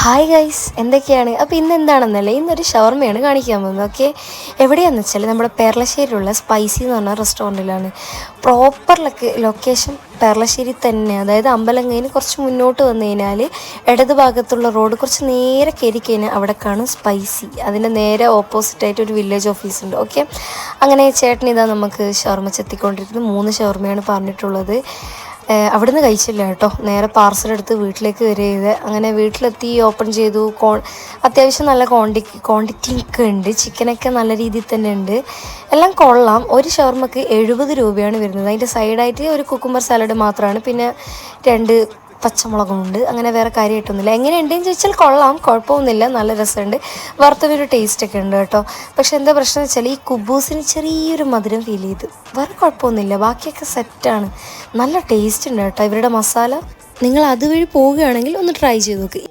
Hi guys, എന്തൊക്കെയാണ്? അപ്പോൾ ഇന്ന് എന്താണെന്നല്ലേ, ഇന്നൊരു ഷവർമയാണ് കാണിക്കാൻ പോകുന്നത്. ഓക്കെ, എവിടെയാണെന്ന് വെച്ചാൽ നമ്മുടെ പെർളശ്ശേരിയിലുള്ള സ്പൈസി എന്ന് പറഞ്ഞ റെസ്റ്റോറൻറ്റിലാണ്. പ്രോപ്പർ ലൊക്കേഷൻ പെർളശ്ശേരി തന്നെ, അതായത് അമ്പലം കഴിഞ്ഞ് കുറച്ച് മുന്നോട്ട് വന്നു കഴിഞ്ഞാൽ ഇടത് ഭാഗത്തുള്ള റോഡ് കുറച്ച് നേരെ കയറി കഴിഞ്ഞാൽ അവിടെ കാണും സ്പൈസി. അതിൻ്റെ നേരെ ഓപ്പോസിറ്റായിട്ട് ഒരു വില്ലേജ് ഓഫീസ് ഉണ്ട്. ഓക്കെ, അങ്ങനെ ചേട്ടൻ ഇതാ നമുക്ക് ഷവർമ ചെത്തിക്കൊണ്ടിരിക്കുന്നത്. 3 ഷവർമയാണ് പറഞ്ഞിട്ടുള്ളത്. അവിടുന്ന് കഴിച്ചില്ല കേട്ടോ, നേരെ പാർസലെടുത്ത് വീട്ടിലേക്ക് വരിക. അങ്ങനെ വീട്ടിലെത്തി ഓപ്പൺ ചെയ്തു. അത്യാവശ്യം നല്ല ക്വാണ്ടിറ്റി ഒക്കെ ഉണ്ട്. ചിക്കനൊക്കെ നല്ല രീതിയിൽ തന്നെ ഉണ്ട്. എല്ലാം കൊള്ളാം. ഒരു ഷവർമക്ക് 70 രൂപയാണ് വരുന്നത്. അതിൻ്റെ സൈഡായിട്ട് ഒരു കുക്കുംബർ സാലഡ് മാത്രമാണ്, പിന്നെ 2 പച്ചമുളകുമുണ്ട്. അങ്ങനെ വേറെ കാര്യമായിട്ടൊന്നുമില്ല. എങ്ങനെയുണ്ടെന്ന് ചോദിച്ചാൽ കൊള്ളാം, കുഴപ്പമൊന്നുമില്ല, നല്ല രസമുണ്ട്. വറുത്തനൊരു ടേസ്റ്റൊക്കെ ഉണ്ട് കേട്ടോ. പക്ഷെ എന്താ പ്രശ്നം എന്ന് വെച്ചാൽ ഈ കുബൂസിന് ചെറിയൊരു മധുരം ഫീൽ ചെയ്തു. വേറെ കുഴപ്പമൊന്നുമില്ല, ബാക്കിയൊക്കെ സെറ്റാണ്. നല്ല ടേസ്റ്റ് ഉണ്ട് കേട്ടോ ഇവരുടെ മസാല. നിങ്ങൾ അതുവഴി പോവുകയാണെങ്കിൽ ഒന്ന് ട്രൈ ചെയ്ത് നോക്ക്.